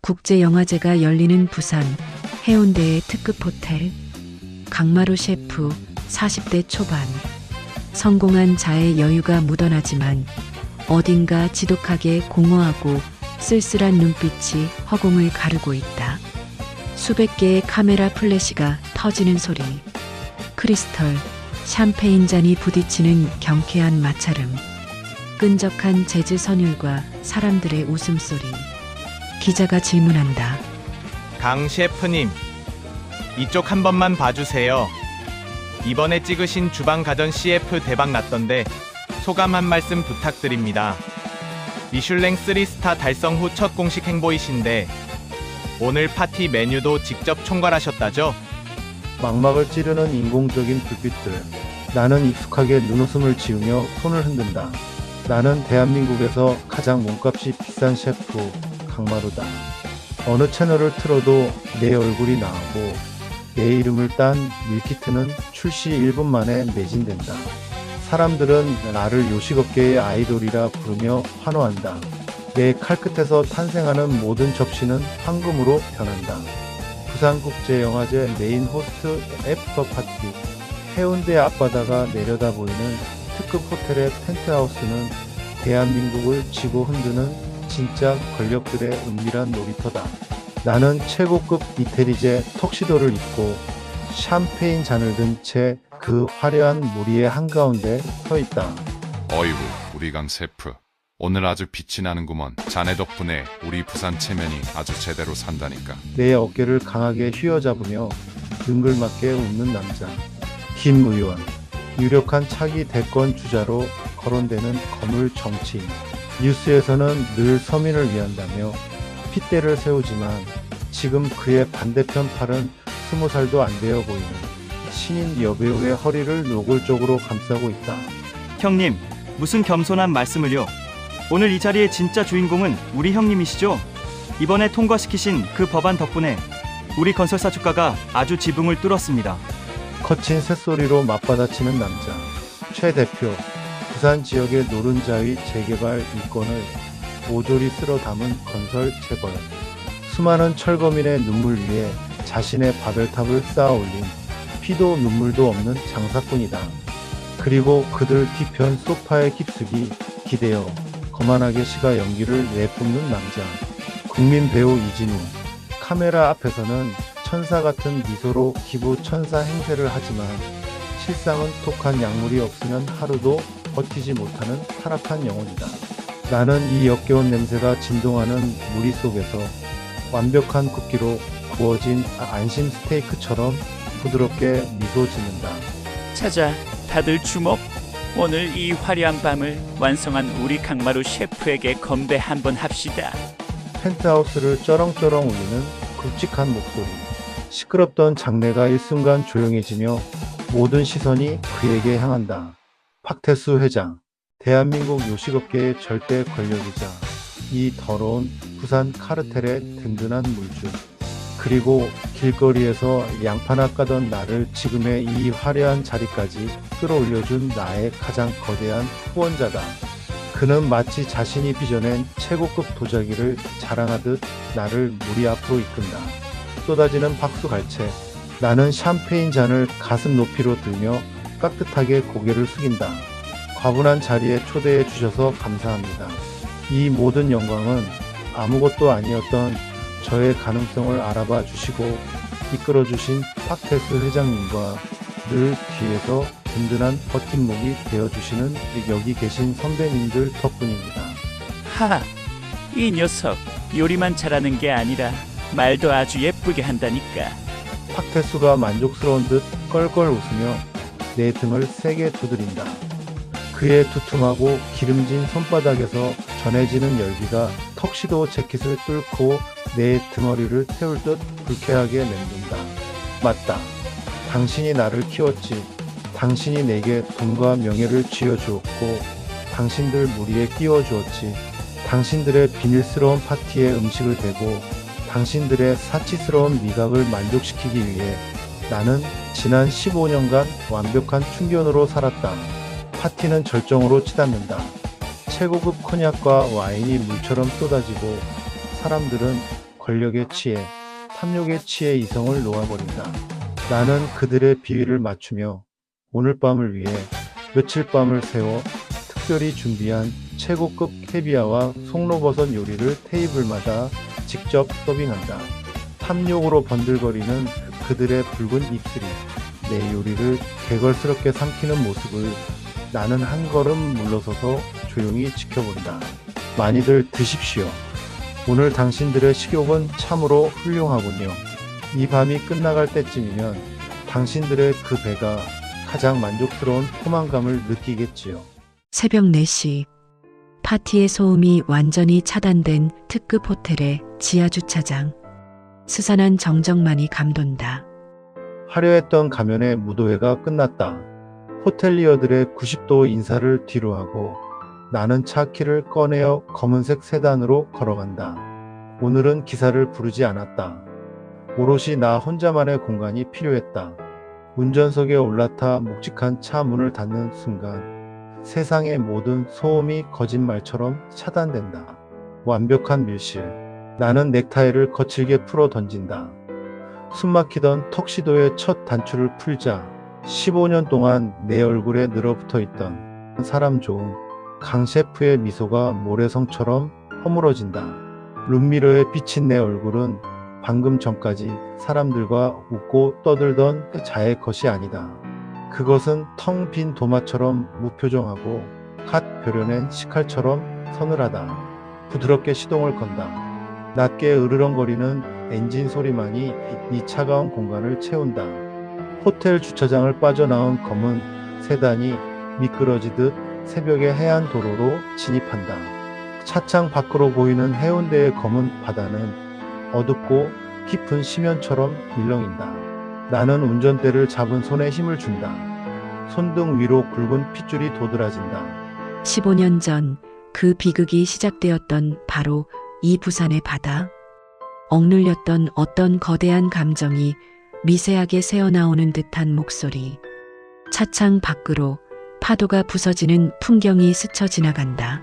국제영화제가 열리는 부산 해운대의 특급 호텔. 강마루 셰프 40대 초반. 성공한 자의 여유가 묻어나지만 어딘가 지독하게 공허하고 쓸쓸한 눈빛이 허공을 가르고 있다. 수백 개의 카메라 플래시가 터지는 소리. 크리스털, 샴페인 잔이 부딪히는 경쾌한 마찰음. 끈적한 재즈 선율과 사람들의 웃음소리. 기자가 질문한다. 강 셰프님, 이쪽 한 번만 봐주세요. 이번에 찍으신 주방 가전 CF 대박 났던데 소감 한 말씀 부탁드립니다. 미슐랭 3스타 달성 후 첫 공식 행보이신데 오늘 파티 메뉴도 직접 총괄하셨다죠? 망막을 찌르는 인공적인 불빛들. 나는 익숙하게 눈웃음을 지으며 손을 흔든다. 나는 대한민국에서 가장 몸값이 비싼 셰프 강마루다. 어느 채널을 틀어도 내 얼굴이 나오고 내 이름을 딴 밀키트는 출시 1분 만에 매진된다. 사람들은 나를 요식업계의 아이돌이라 부르며 환호한다. 내 칼끝에서 탄생하는 모든 접시는 황금으로 변한다. 부산국제영화제 메인 호스트 애프터 파티. 해운대 앞바다가 내려다보이는 특급 호텔의 펜트하우스는 대한민국을 쥐고 흔드는 진짜 권력들의 은밀한 놀이터다. 나는 최고급 이태리제 턱시도를 입고 샴페인 잔을 든 채 그 화려한 무리의 한가운데 서 있다. 어이구, 우리 강 셰프. 오늘 아주 빛이 나는구먼. 자네 덕분에 우리 부산 체면이 아주 제대로 산다니까. 내 어깨를 강하게 휘어잡으며 능글맞게 웃는 남자. 김 의원. 유력한 차기 대권 주자로 거론되는 거물 정치인. 뉴스에서는 늘 서민을 위한다며 핏대를 세우지만 지금 그의 반대편 팔은 20살도 안 되어 보이는 신인 여배우의 허리를 노골적으로 감싸고 있다. 형님, 무슨 겸손한 말씀을요. 오늘 이 자리의 진짜 주인공은 우리 형님이시죠? 이번에 통과시키신 그 법안 덕분에 우리 건설사 주가가 아주 지붕을 뚫었습니다. 거친 새소리로 맞받아치는 남자. 최 대표. 부산 지역의 노른자의 재개발 이권을 모조리 쓸어 담은 건설 재벌. 수많은 철거민의 눈물 위에 자신의 바벨탑을 쌓아 올린 피도 눈물도 없는 장사꾼이다. 그리고 그들 뒤편 소파에 깊숙이 기대어 거만하게 시가 연기를 내뿜는 남자. 국민 배우 이진우. 카메라 앞에서는 천사 같은 미소로 기부 천사 행세를 하지만 실상은 톡한 약물이 없으면 하루도 버티지 못하는 타락한 영혼이다. 나는 이 역겨운 냄새가 진동하는 무리 속에서 완벽한 굽기로 구워진 안심 스테이크처럼 부드럽게 미소 짓는다. 자자, 다들 주목. 오늘 이 화려한 밤을 완성한 우리 강마루 셰프에게 건배 한번 합시다. 펜트하우스를 쩌렁쩌렁 울리는 굵직한 목소리. 시끄럽던 장내가 일순간 조용해지며 모든 시선이 그에게 향한다. 박태수 회장. 대한민국 요식업계의 절대 권력이자 이 더러운 부산 카르텔의 든든한 물줄. 그리고 길거리에서 양파나 까던 나를 지금의 이 화려한 자리까지 끌어올려준 나의 가장 거대한 후원자다. 그는 마치 자신이 빚어낸 최고급 도자기를 자랑하듯 나를 무리 앞으로 이끈다. 쏟아지는 박수갈채. 나는 샴페인 잔을 가슴 높이로 들며 깍듯하게 고개를 숙인다. 과분한 자리에 초대해 주셔서 감사합니다. 이 모든 영광은 아무것도 아니었던 저의 가능성을 알아봐 주시고 이끌어 주신 박태수 회장님과 늘 뒤에서 든든한 버팀목이 되어 주시는 여기 계신 선배님들 덕분입니다. 하, 이 녀석 요리만 잘하는 게 아니라 말도 아주 예쁘게 한다니까. 박태수가 만족스러운 듯 껄껄 웃으며 내 등을 세게 두드린다. 그의 두툼하고 기름진 손바닥에서 전해지는 열기가 턱시도 재킷을 뚫고 내 등허리를 태울 듯 불쾌하게 맴돈다. 맞다. 당신이 나를 키웠지. 당신이 내게 돈과 명예를 쥐어주었고 당신들 무리에 끼워주었지. 당신들의 비밀스러운 파티에 음식을 대고 당신들의 사치스러운 미각을 만족시키기 위해 나는 지난 15년간 완벽한 충견으로 살았다. 파티는 절정으로 치닫는다. 최고급 코냑과 와인이 물처럼 쏟아지고 사람들은 권력에 취해 탐욕에 취해 이성을 놓아버린다. 나는 그들의 비위를 맞추며 오늘 밤을 위해 며칠 밤을 새워 특별히 준비한 최고급 캐비아와 송로버섯 요리를 테이블마다 직접 서빙한다. 탐욕으로 번들거리는 그들의 붉은 입술이 내 요리를 개걸스럽게 삼키는 모습을 나는 한 걸음 물러서서 조용히 지켜본다. 많이들 드십시오. 오늘 당신들의 식욕은 참으로 훌륭하군요. 이 밤이 끝나갈 때쯤이면 당신들의 그 배가 가장 만족스러운 포만감을 느끼겠지요. 새벽 4시. 파티의 소음이 완전히 차단된 특급 호텔의 지하주차장. 스산한 정적만이 감돈다. 화려했던 가면의 무도회가 끝났다. 호텔리어들의 90도 인사를 뒤로하고 나는 차 키를 꺼내어 검은색 세단으로 걸어간다. 오늘은 기사를 부르지 않았다. 오롯이 나 혼자만의 공간이 필요했다. 운전석에 올라타 묵직한 차 문을 닫는 순간 세상의 모든 소음이 거짓말처럼 차단된다. 완벽한 밀실. 나는 넥타이를 거칠게 풀어 던진다. 숨막히던 턱시도의 첫 단추를 풀자 15년 동안 내 얼굴에 늘어붙어 있던 사람 좋은 강 셰프의 미소가 모래성처럼 허물어진다. 룸미러에 비친 내 얼굴은 방금 전까지 사람들과 웃고 떠들던 자의 것이 아니다. 그것은 텅 빈 도마처럼 무표정하고 갓 벼려낸 식칼처럼 서늘하다. 부드럽게 시동을 건다. 낮게 으르렁거리는 엔진 소리만이 이 차가운 공간을 채운다. 호텔 주차장을 빠져나온 검은 세단이 미끄러지듯 새벽의 해안 도로로 진입한다. 차창 밖으로 보이는 해운대의 검은 바다는 어둡고 깊은 심연처럼 일렁인다. 나는 운전대를 잡은 손에 힘을 준다. 손등 위로 굵은 핏줄이 도드라진다. 15년 전 그 비극이 시작되었던 바로 이 부산의 바다. 억눌렸던 어떤 거대한 감정이 미세하게 새어나오는 듯한 목소리. 차창 밖으로 파도가 부서지는 풍경이 스쳐 지나간다.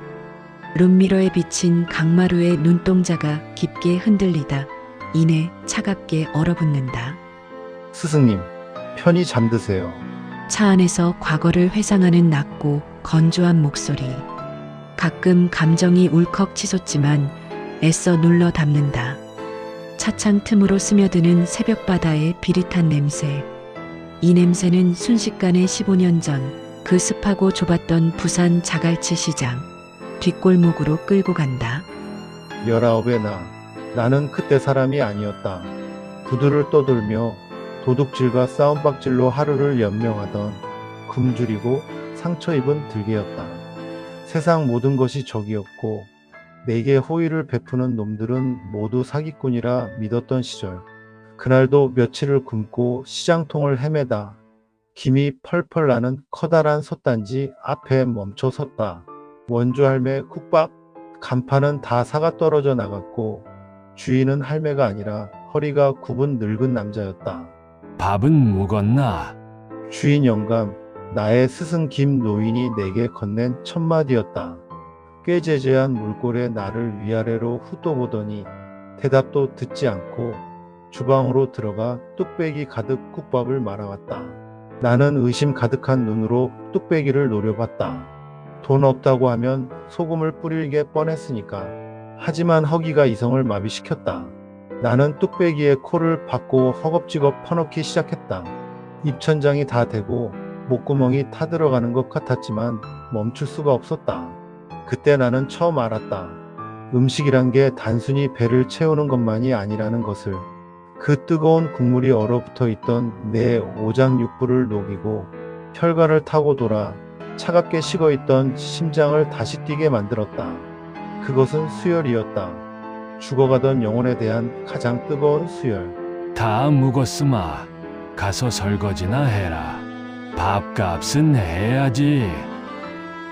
룸미러에 비친 강마루의 눈동자가 깊게 흔들리다 이내 차갑게 얼어붙는다. 스승님, 편히 잠드세요. 차 안에서 과거를 회상하는 낮고 건조한 목소리. 가끔 감정이 울컥 치솟지만 애써 눌러 담는다. 차창 틈으로 스며드는 새벽바다의 비릿한 냄새. 이 냄새는 순식간에 15년 전 그 습하고 좁았던 부산 자갈치 시장 뒷골목으로 끌고 간다. 19의 나는 그때 사람이 아니었다. 구두를 떠돌며 도둑질과 싸움박질로 하루를 연명하던 굶주리고 상처 입은 들개였다. 세상 모든 것이 적이었고 내게 호의를 베푸는 놈들은 모두 사기꾼이라 믿었던 시절. 그날도 며칠을 굶고 시장통을 헤매다 김이 펄펄 나는 커다란 솥단지 앞에 멈춰 섰다. 원주 할매 국밥, 간판은 다 사가 떨어져 나갔고 주인은 할매가 아니라 허리가 굽은 늙은 남자였다. 밥은 묵었나? 주인 영감, 나의 스승 김 노인이 내게 건넨 첫마디였다. 꾀죄죄한 물골에 나를 위아래로 훑어보더니 대답도 듣지 않고 주방으로 들어가 뚝배기 가득 국밥을 말아왔다. 나는 의심 가득한 눈으로 뚝배기를 노려봤다. 돈 없다고 하면 소금을 뿌릴 게 뻔했으니까. 하지만 허기가 이성을 마비시켰다. 나는 뚝배기에 코를 박고 허겁지겁 퍼넣기 시작했다. 입천장이 다 되고 목구멍이 타들어가는 것 같았지만 멈출 수가 없었다. 그때 나는 처음 알았다. 음식이란 게 단순히 배를 채우는 것만이 아니라는 것을. 그 뜨거운 국물이 얼어붙어 있던 내 오장육부를 녹이고 혈관을 타고 돌아 차갑게 식어있던 심장을 다시 뛰게 만들었다. 그것은 수혈이었다. 죽어가던 영혼에 대한 가장 뜨거운 수혈. 다 묵었으마. 가서 설거지나 해라. 밥값은 해야지.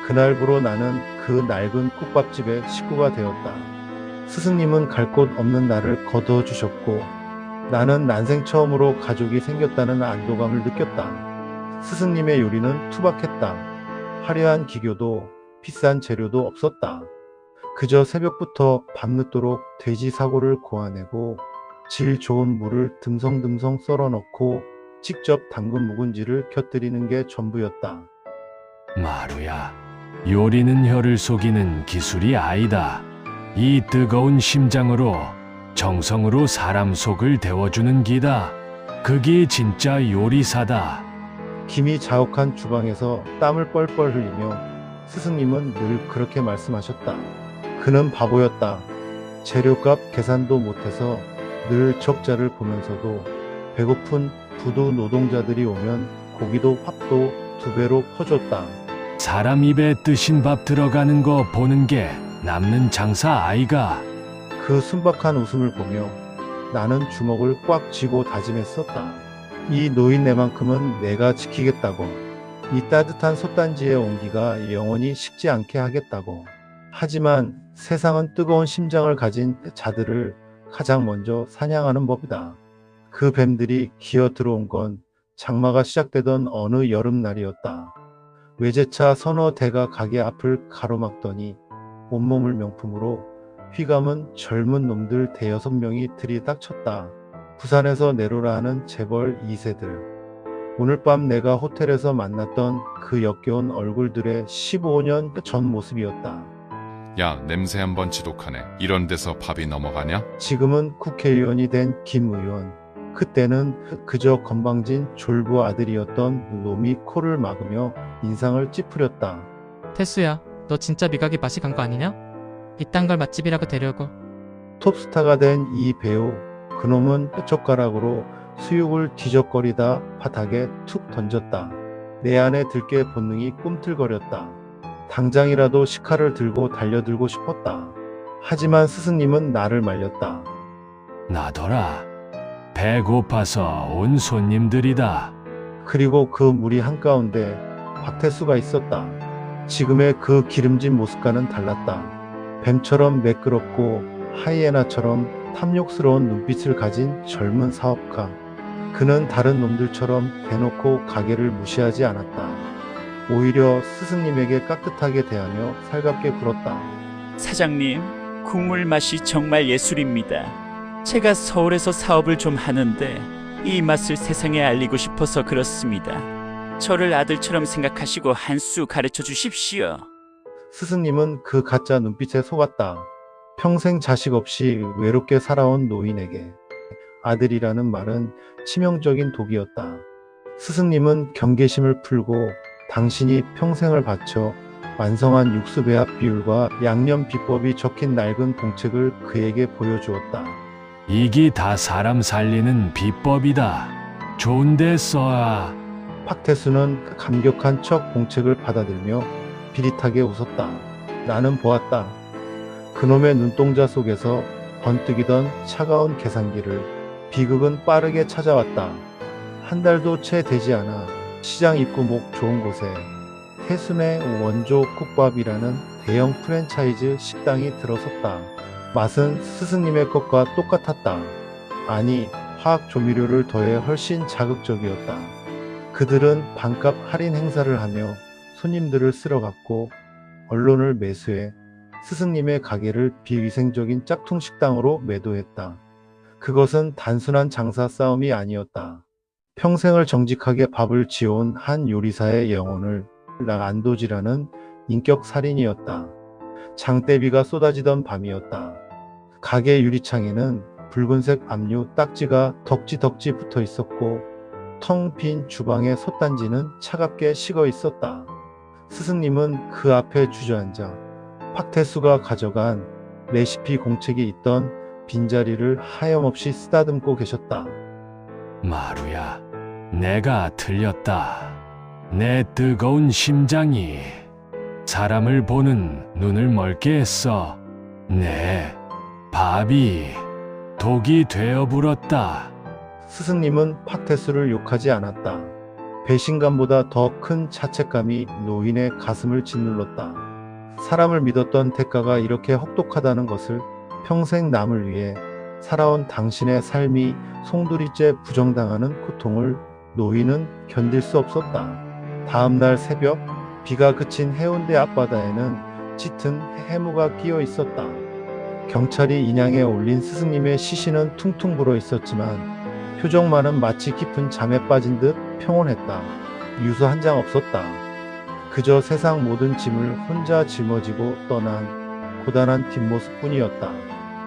그날부로 나는 그 낡은 국밥집의 식구가 되었다. 스승님은 갈 곳 없는 나를 거두어주셨고 나는 난생 처음으로 가족이 생겼다는 안도감을 느꼈다. 스승님의 요리는 투박했다. 화려한 기교도 비싼 재료도 없었다. 그저 새벽부터 밤늦도록 돼지 사고를 고아내고 질 좋은 물을 듬성듬성 썰어 넣고 직접 담근 묵은지를 곁들이는 게 전부였다. 마루야, 요리는 혀를 속이는 기술이 아니다. 이 뜨거운 심장으로 정성으로 사람 속을 데워주는 기다. 그게 진짜 요리사다. 김이 자욱한 주방에서 땀을 뻘뻘 흘리며 스승님은 늘 그렇게 말씀하셨다. 그는 바보였다. 재료값 계산도 못해서 늘 적자를 보면서도 배고픈 부두 노동자들이 오면 고기도 밥도 2배로 퍼줬다. 사람 입에 뜨신 밥 들어가는 거 보는 게 남는 장사 아이가. 그 순박한 웃음을 보며 나는 주먹을 꽉 쥐고 다짐했었다. 이 노인네만큼은 내가 지키겠다고. 이 따뜻한 솥단지의 온기가 영원히 식지 않게 하겠다고. 하지만 세상은 뜨거운 심장을 가진 자들을 가장 먼저 사냥하는 법이다. 그 뱀들이 기어 들어온 건 장마가 시작되던 어느 여름날이었다. 외제차 서너 대가 가게 앞을 가로막더니 온몸을 명품으로 휘감은 젊은 놈들 5-6명이 들이닥쳤다. 부산에서 내려라 하는 재벌 2세들. 오늘 밤 내가 호텔에서 만났던 그 역겨운 얼굴들의 15년 전 모습이었다. 야, 냄새 한번 지독하네. 이런 데서 밥이 넘어가냐? 지금은 국회의원이 된 김 의원. 그때는 그저 건방진 졸부 아들이었던 놈이 코를 막으며 인상을 찌푸렸다. 태수야, 너 진짜 미각이 맛이 간 거 아니냐? 이딴 걸 맛집이라고 데려오고. 톱스타가 된 이 배우, 그놈은 젓가락으로 수육을 뒤적거리다 바닥에 툭 던졌다. 내 안에 들깨 본능이 꿈틀거렸다. 당장이라도 식칼을 들고 달려들고 싶었다. 하지만 스승님은 나를 말렸다. 나더라. 배고파서 온 손님들이다. 그리고 그 무리 한가운데 박태수가 있었다. 지금의 그 기름진 모습과는 달랐다. 뱀처럼 매끄럽고 하이에나처럼 탐욕스러운 눈빛을 가진 젊은 사업가. 그는 다른 놈들처럼 대놓고 가게를 무시하지 않았다. 오히려 스승님에게 깍듯하게 대하며 살갑게 굴었다. 사장님, 국물 맛이 정말 예술입니다. 제가 서울에서 사업을 좀 하는데 이 맛을 세상에 알리고 싶어서 그렇습니다. 저를 아들처럼 생각하시고 한 수 가르쳐 주십시오. 스승님은 그 가짜 눈빛에 속았다. 평생 자식 없이 외롭게 살아온 노인에게 아들이라는 말은 치명적인 독이었다. 스승님은 경계심을 풀고 당신이 평생을 바쳐 완성한 육수배합 비율과 양념 비법이 적힌 낡은 공책을 그에게 보여주었다. 이게 다 사람 살리는 비법이다. 좋은데 써야. 박태수는 감격한 척 공책을 받아들며 비릿하게 웃었다. 나는 보았다. 그놈의 눈동자 속에서 번뜩이던 차가운 계산기를. 비극은 빠르게 찾아왔다. 한 달도 채 되지 않아 시장 입구 목 좋은 곳에 태순의 원조 국밥이라는 대형 프랜차이즈 식당이 들어섰다. 맛은 스승님의 것과 똑같았다. 아니, 화학 조미료를 더해 훨씬 자극적이었다. 그들은 반값 할인 행사를 하며 손님들을 쓸어갔고 언론을 매수해 스승님의 가게를 비위생적인 짝퉁 식당으로 매도했다. 그것은 단순한 장사 싸움이 아니었다. 평생을 정직하게 밥을 지어온 한 요리사의 영혼을 안도지라는 인격 살인이었다. 장대비가 쏟아지던 밤이었다. 가게 유리창에는 붉은색 압류 딱지가 덕지덕지 붙어 있었고 텅 빈 주방의 솥단지는 차갑게 식어 있었다. 스승님은 그 앞에 주저앉아 박태수가 가져간 레시피 공책이 있던 빈자리를 하염없이 쓰다듬고 계셨다. 마루야, 내가 틀렸다. 내 뜨거운 심장이 사람을 보는 눈을 멀게 했어. 내 밥이 독이 되어 불었다. 스승님은 박태수를 욕하지 않았다. 배신감보다 더 큰 자책감이 노인의 가슴을 짓눌렀다. 사람을 믿었던 대가가 이렇게 혹독하다는 것을, 평생 남을 위해 살아온 당신의 삶이 송두리째 부정당하는 고통을 노인은 견딜 수 없었다. 다음 날 새벽, 비가 그친 해운대 앞바다에는 짙은 해무가 끼어 있었다. 경찰이 인양에 올린 스승님의 시신은 퉁퉁 불어 있었지만 표정만은 마치 깊은 잠에 빠진 듯 평온했다. 유서 한 장 없었다. 그저 세상 모든 짐을 혼자 짊어지고 떠난 고단한 뒷모습뿐이었다.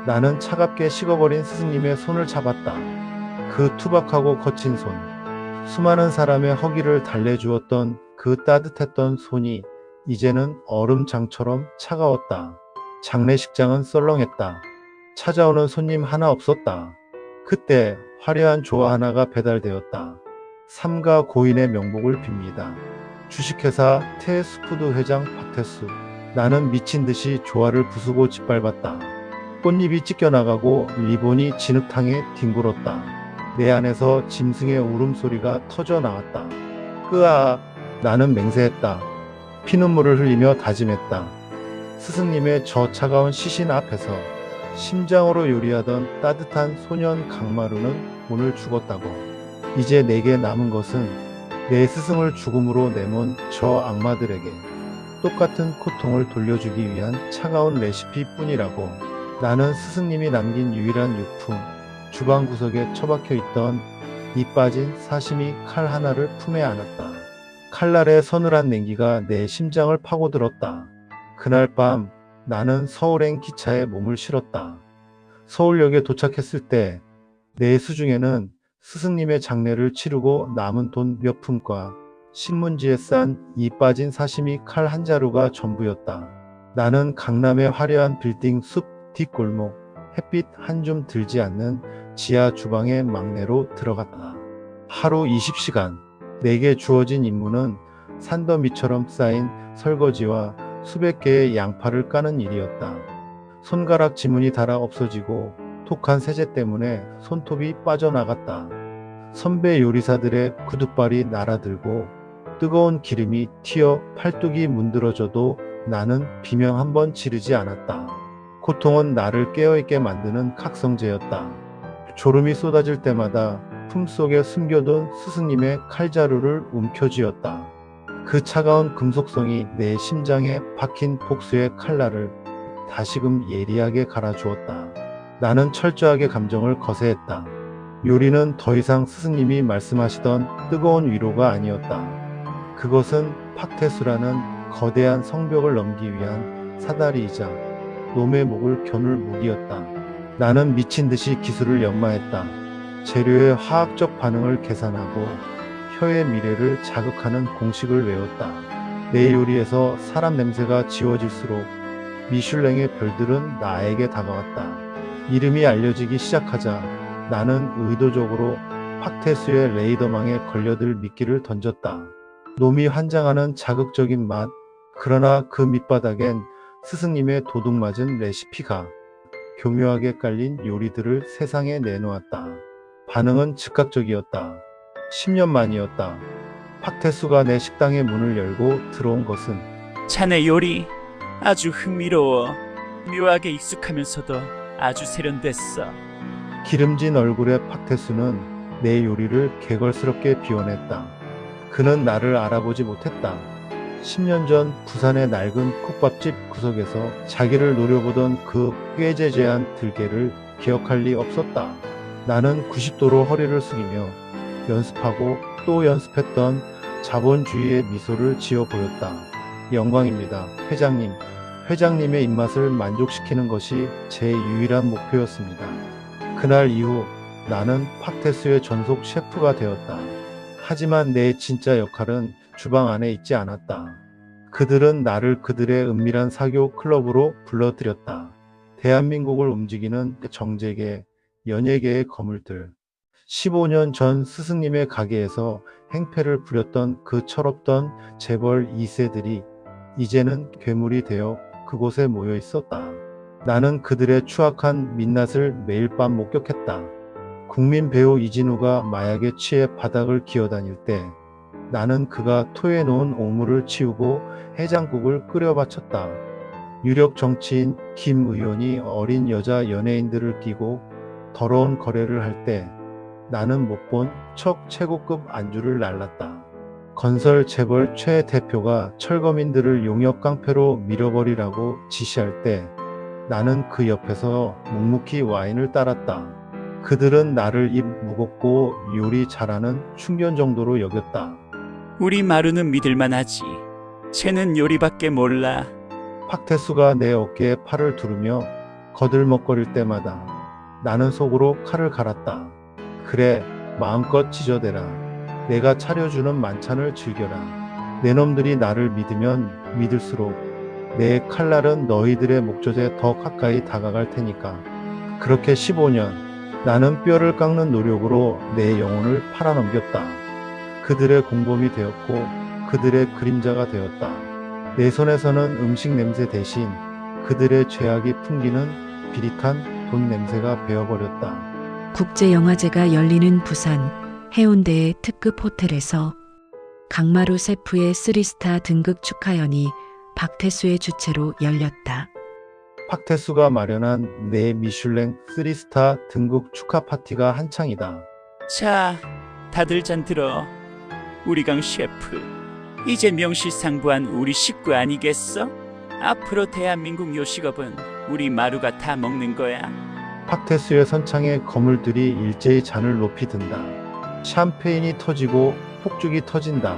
나는 차갑게 식어버린 스승님의 손을 잡았다. 그 투박하고 거친 손, 수많은 사람의 허기를 달래주었던 그 따뜻했던 손이 이제는 얼음장처럼 차가웠다. 장례식장은 썰렁했다. 찾아오는 손님 하나 없었다. 그때 화려한 조화 하나가 배달되었다. 삼가 고인의 명복을 빕니다. 주식회사 테스푸드 회장 박태수. 나는 미친 듯이 조화를 부수고 짓밟았다. 꽃잎이 찢겨나가고 리본이 진흙탕에 뒹굴었다. 내 안에서 짐승의 울음소리가 터져 나왔다. 으아! 나는 맹세했다. 피눈물을 흘리며 다짐했다. 스승님의 저 차가운 시신 앞에서 심장으로 요리하던 따뜻한 소년 강마루는 오늘 죽었다고. 이제 내게 남은 것은 내 스승을 죽음으로 내몬 저 악마들에게 똑같은 고통을 돌려주기 위한 차가운 레시피뿐이라고. 나는 스승님이 남긴 유일한 유품, 주방 구석에 처박혀 있던 이 빠진 사시미 칼 하나를 품에 안았다. 칼날의 서늘한 냉기가 내 심장을 파고들었다. 그날 밤 나는 서울행 기차에 몸을 실었다. 서울역에 도착했을 때 내 수중에는 스승님의 장례를 치르고 남은 돈 몇 푼과 신문지에 싼 이 빠진 사시미 칼 한 자루가 전부였다. 나는 강남의 화려한 빌딩 숲 뒷골목, 햇빛 한 줌 들지 않는 지하 주방의 막내로 들어갔다. 하루 20시간, 내게 주어진 임무는 산더미처럼 쌓인 설거지와 수백 개의 양파를 까는 일이었다. 손가락 지문이 닳아 없어지고 톡한 세제 때문에 손톱이 빠져나갔다. 선배 요리사들의 구둣발이 날아들고 뜨거운 기름이 튀어 팔뚝이 문드러져도 나는 비명 한 번 지르지 않았다. 고통은 나를 깨어있게 만드는 각성제였다. 졸음이 쏟아질 때마다 품속에 숨겨둔 스승님의 칼자루를 움켜쥐었다. 그 차가운 금속성이 내 심장에 박힌 복수의 칼날을 다시금 예리하게 갈아주었다. 나는 철저하게 감정을 거세했다. 요리는 더 이상 스승님이 말씀하시던 뜨거운 위로가 아니었다. 그것은 박태수라는 거대한 성벽을 넘기 위한 사다리이자 놈의 목을 겨눌 무기였다. 나는 미친 듯이 기술을 연마했다. 재료의 화학적 반응을 계산하고 혀의 미래를 자극하는 공식을 외웠다. 내 요리에서 사람 냄새가 지워질수록 미슐랭의 별들은 나에게 다가왔다. 이름이 알려지기 시작하자 나는 의도적으로 박태수의 레이더망에 걸려들 미끼를 던졌다. 놈이 환장하는 자극적인 맛, 그러나 그 밑바닥엔 스승님의 도둑맞은 레시피가 교묘하게 깔린 요리들을 세상에 내놓았다. 반응은 즉각적이었다. 10년 만이었다. 박태수가 내 식당의 문을 열고 들어온 것은 자네 요리 아주 흥미로워. 묘하게 익숙하면서도 아주 세련됐어. 기름진 얼굴의 박태수는 내 요리를 개걸스럽게 비워냈다. 그는 나를 알아보지 못했다. 10년 전 부산의 낡은 국밥집 구석에서 자기를 노려보던 그 꾀재재한 들개를 기억할 리 없었다. 나는 90도로 허리를 숙이며 연습하고 또 연습했던 자본주의의 미소를 지어 보였다. 영광입니다, 회장님. 회장님의 입맛을 만족시키는 것이 제 유일한 목표였습니다. 그날 이후 나는 박태수의 전속 셰프가 되었다. 하지만 내 진짜 역할은 주방 안에 있지 않았다. 그들은 나를 그들의 은밀한 사교 클럽으로 불러들였다. 대한민국을 움직이는 정재계, 연예계의 거물들. 15년 전 스승님의 가게에서 행패를 부렸던 그 철없던 재벌 2세들이 이제는 괴물이 되어 그곳에 모여 있었다. 나는 그들의 추악한 민낯을 매일 밤 목격했다. 국민 배우 이진우가 마약에 취해 바닥을 기어다닐 때 나는 그가 토해놓은 오물을 치우고 해장국을 끓여 바쳤다. 유력 정치인 김 의원이 어린 여자 연예인들을 끼고 더러운 거래를 할 때 나는 못 본 척 최고급 안주를 날랐다. 건설 재벌 최 대표가 철거민들을 용역 깡패로 밀어버리라고 지시할 때 나는 그 옆에서 묵묵히 와인을 따랐다. 그들은 나를 입 무겁고 요리 잘하는 충견 정도로 여겼다. 우리 마루는 믿을만하지. 쟤는 요리밖에 몰라. 팍태수가 내 어깨에 팔을 두르며 거들먹거릴 때마다 나는 속으로 칼을 갈았다. 그래, 마음껏 찢어대라. 내가 차려주는 만찬을 즐겨라. 내 놈들이 나를 믿으면 믿을수록 내 칼날은 너희들의 목젖에 더 가까이 다가갈 테니까. 그렇게 15년 나는 뼈를 깎는 노력으로 내 영혼을 팔아넘겼다. 그들의 공범이 되었고 그들의 그림자가 되었다. 내 손에서는 음식 냄새 대신 그들의 죄악이 풍기는 비릿한 돈 냄새가 배어버렸다. 국제영화제가 열리는 부산 해운대의 특급 호텔에서 강마루 셰프의 3스타 등극 축하연이 박태수의 주최로 열렸다. 팍태수가 마련한 내 미슐랭 3스타 등극 축하 파티가 한창이다. 자, 다들 잔 들어. 우리 강 셰프, 이제 명실상부한 우리 식구 아니겠어? 앞으로 대한민국 요식업은 우리 마루가 다 먹는 거야. 팍태수의 선창에 거물들이 일제히 잔을 높이 든다. 샴페인이 터지고 폭죽이 터진다.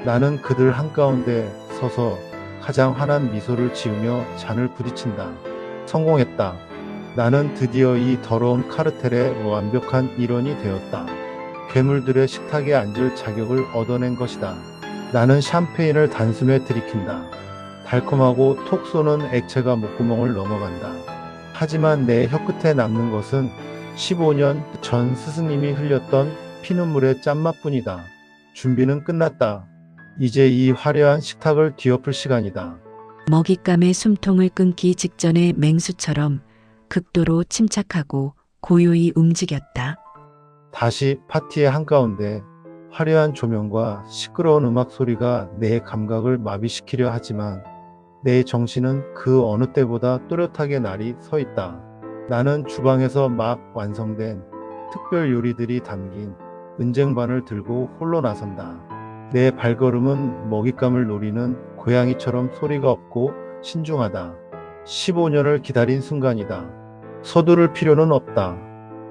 나는 그들 한가운데 서서 가장 환한 미소를 지으며 잔을 부딪힌다. 성공했다. 나는 드디어 이 더러운 카르텔의 완벽한 일원이 되었다. 괴물들의 식탁에 앉을 자격을 얻어낸 것이다. 나는 샴페인을 단숨에 들이킨다. 달콤하고 톡 쏘는 액체가 목구멍을 넘어간다. 하지만 내 혀끝에 남는 것은 15년 전 스승님이 흘렸던 피눈물의 짠맛뿐이다. 준비는 끝났다. 이제 이 화려한 식탁을 뒤엎을 시간이다. 먹잇감의 숨통을 끊기 직전의 맹수처럼 극도로 침착하고 고요히 움직였다. 다시 파티의 한가운데 화려한 조명과 시끄러운 음악 소리가 내 감각을 마비시키려 하지만 내 정신은 그 어느 때보다 또렷하게 날이 서 있다. 나는 주방에서 막 완성된 특별 요리들이 담긴 은쟁반을 들고 홀로 나선다. 내 발걸음은 먹잇감을 노리는 고양이처럼 소리가 없고 신중하다. 15년을 기다린 순간이다. 서두를 필요는 없다.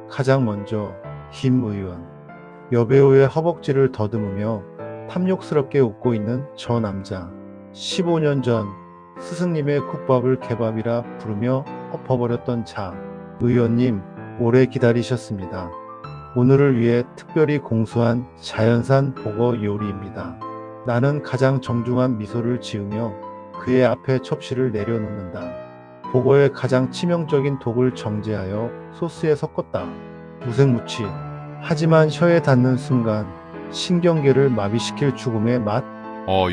가장 먼저 김 의원. 여배우의 허벅지를 더듬으며 탐욕스럽게 웃고 있는 저 남자. 15년 전 스승님의 국밥을 개밥이라 부르며 엎어버렸던 자. 의원님, 오래 기다리셨습니다. 오늘을 위해 특별히 공수한 자연산 보거 요리입니다. 나는 가장 정중한 미소를 지으며 그의 앞에 접시를 내려놓는다. 보거의 가장 치명적인 독을 정제하여 소스에 섞었다. 무색무취. 하지만 혀에 닿는 순간 신경계를 마비시킬 죽음의 맛.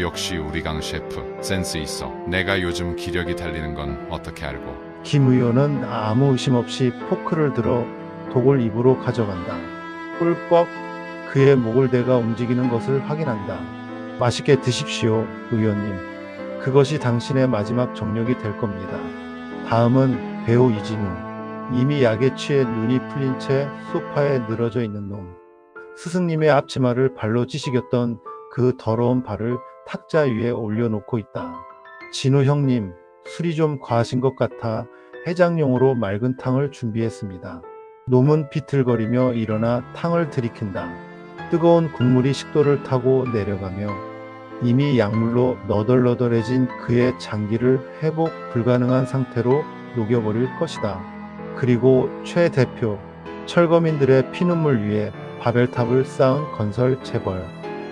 역시 우리 강 셰프 센스 있어. 내가 요즘 기력이 달리는 건 어떻게 알고? 김 의원은 아무 의심 없이 포크를 들어 독을 입으로 가져간다. 꿀꺽. 그의 목을 대가 움직이는 것을 확인한다. 맛있게 드십시오, 의원님. 그것이 당신의 마지막 정력이 될 겁니다. 다음은 배우 이진우. 이미 약에 취해 눈이 풀린 채 소파에 늘어져 있는 놈. 스승님의 앞치마를 발로 찌시겼던 그 더러운 발을 탁자 위에 올려놓고 있다. 진우 형님, 술이 좀 과하신 것 같아 해장용으로 맑은 탕을 준비했습니다. 놈은 비틀거리며 일어나 탕을 들이킨다. 뜨거운 국물이 식도를 타고 내려가며 이미 약물로 너덜너덜해진 그의 장기를 회복 불가능한 상태로 녹여버릴 것이다. 그리고 최 대표, 철거민들의 피눈물 위에 바벨탑을 쌓은 건설 재벌.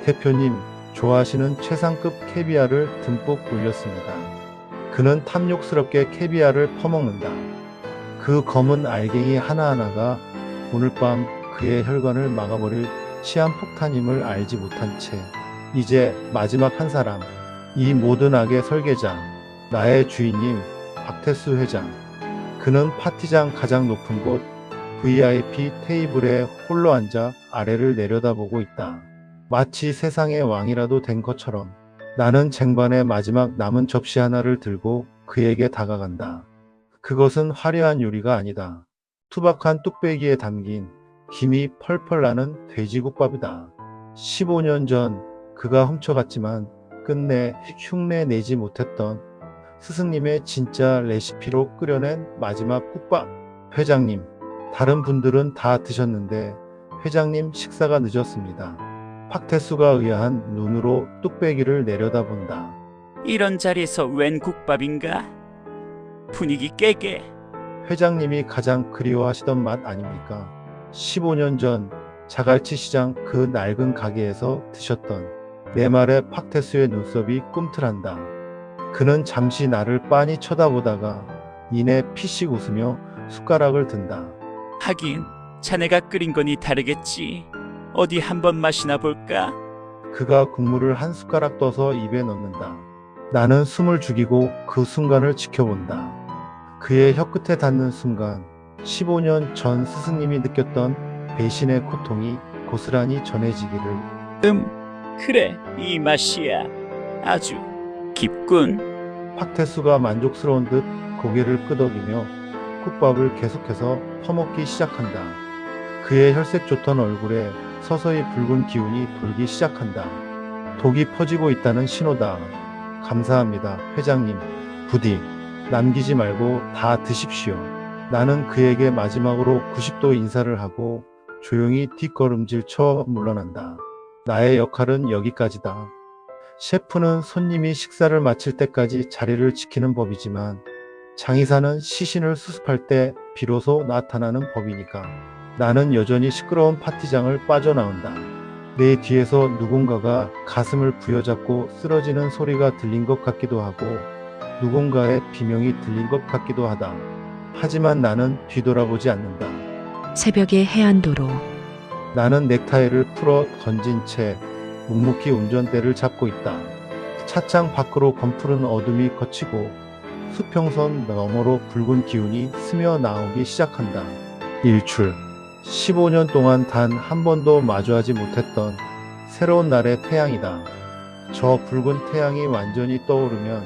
대표님, 좋아하시는 최상급 캐비아를 듬뿍 올렸습니다. 그는 탐욕스럽게 캐비아를 퍼먹는다. 그 검은 알갱이 하나하나가 오늘 밤 그의 혈관을 막아버릴 시한폭탄임을 알지 못한 채 이제 마지막 한 사람, 이 모든 악의 설계자, 나의 주인님 박태수 회장. 그는 파티장 가장 높은 곳 VIP 테이블에 홀로 앉아 아래를 내려다보고 있다. 마치 세상의 왕이라도 된 것처럼. 나는 쟁반의 마지막 남은 접시 하나를 들고 그에게 다가간다. 그것은 화려한 요리가 아니다. 투박한 뚝배기에 담긴 김이 펄펄 나는 돼지국밥이다. 15년 전 그가 훔쳐갔지만 끝내 흉내 내지 못했던 스승님의 진짜 레시피로 끓여낸 마지막 국밥. 회장님, 다른 분들은 다 드셨는데 회장님 식사가 늦었습니다. 팍태수가 의아한 눈으로 뚝배기를 내려다본다. 이런 자리에서 웬 국밥인가? 분위기 깨게. 회장님이 가장 그리워하시던 맛 아닙니까? 15년 전 자갈치 시장 그 낡은 가게에서 드셨던 내 말에 팍태수의 눈썹이 꿈틀한다. 그는 잠시 나를 빤히 쳐다보다가 이내 피식 웃으며 숟가락을 든다. 하긴 자네가 끓인 거니 다르겠지. 어디 한번 마시나 볼까? 그가 국물을 한 숟가락 떠서 입에 넣는다. 나는 숨을 죽이고 그 순간을 지켜본다. 그의 혀끝에 닿는 순간 15년 전 스승님이 느꼈던 배신의 고통이 고스란히 전해지기를. 그래, 이 맛이야. 아주 깊군. 팍태수가 만족스러운 듯 고개를 끄덕이며 국밥을 계속해서 퍼먹기 시작한다. 그의 혈색 좋던 얼굴에 서서히 붉은 기운이 돌기 시작한다. 독이 퍼지고 있다는 신호다. 감사합니다, 회장님. 부디 남기지 말고 다 드십시오. 나는 그에게 마지막으로 90도 인사를 하고 조용히 뒷걸음질 쳐 물러난다. 나의 역할은 여기까지다. 셰프는 손님이 식사를 마칠 때까지 자리를 지키는 법이지만 장의사는 시신을 수습할 때 비로소 나타나는 법이니까 나는 여전히 시끄러운 파티장을 빠져나온다. 내 뒤에서 누군가가 가슴을 부여잡고 쓰러지는 소리가 들린 것 같기도 하고 누군가의 비명이 들린 것 같기도 하다. 하지만 나는 뒤돌아보지 않는다. 새벽의 해안도로. 나는 넥타이를 풀어 던진 채 묵묵히 운전대를 잡고 있다. 차창 밖으로 검푸른 어둠이 걷히고 수평선 너머로 붉은 기운이 스며 나오기 시작한다. 일출. 15년 동안 단 한 번도 마주하지 못했던 새로운 날의 태양이다. 저 붉은 태양이 완전히 떠오르면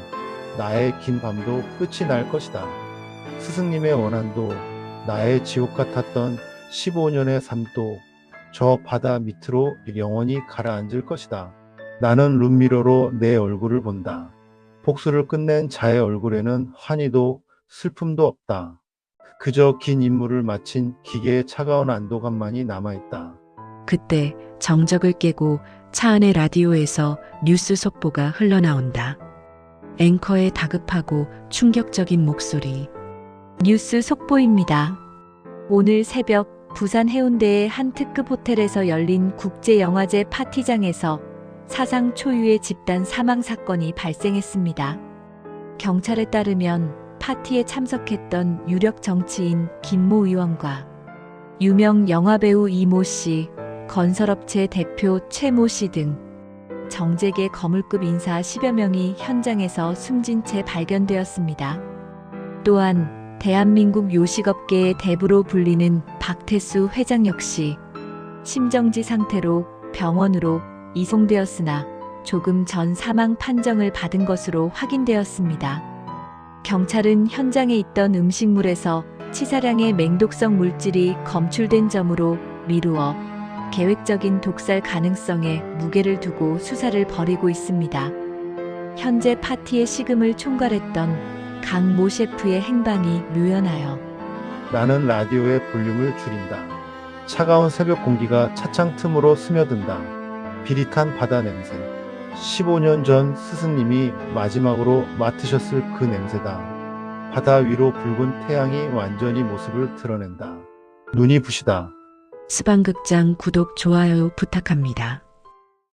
나의 긴 밤도 끝이 날 것이다. 스승님의 원한도 나의 지옥 같았던 15년의 삶도 저 바다 밑으로 영원히 가라앉을 것이다. 나는 룸미러로 내 얼굴을 본다. 복수를 끝낸 자의 얼굴에는 환희도 슬픔도 없다. 그저 긴 임무를 마친 기계의 차가운 안도감만이 남아있다. 그때 정적을 깨고 차 안의 라디오에서 뉴스 속보가 흘러나온다. 앵커의 다급하고 충격적인 목소리. 뉴스 속보입니다. 오늘 새벽 부산 해운대의 한 특급 호텔에서 열린 국제영화제 파티장에서 사상 초유의 집단 사망 사건이 발생했습니다. 경찰에 따르면 파티에 참석했던 유력 정치인 김모 의원과 유명 영화배우 이모 씨, 건설업체 대표 최모 씨 등 정재계 거물급 인사 10여 명이 현장에서 숨진 채 발견되었습니다. 또한 대한민국 요식업계의 대부로 불리는 박태수 회장 역시 심정지 상태로 병원으로 이송되었으나 조금 전 사망 판정을 받은 것으로 확인되었습니다. 경찰은 현장에 있던 음식물에서 치사량의 맹독성 물질이 검출된 점으로 미루어 계획적인 독살 가능성에 무게를 두고 수사를 벌이고 있습니다. 현재 파티의 식음을 총괄했던 강 모 셰프의 행방이 묘연하여 나는 라디오의 볼륨을 줄인다. 차가운 새벽 공기가 차창 틈으로 스며든다. 비릿한 바다 냄새. 15년 전 스승님이 마지막으로 맡으셨을 그 냄새다. 바다 위로 붉은 태양이 완전히 모습을 드러낸다. 눈이 부시다. 스방극장 구독, 좋아요 부탁합니다.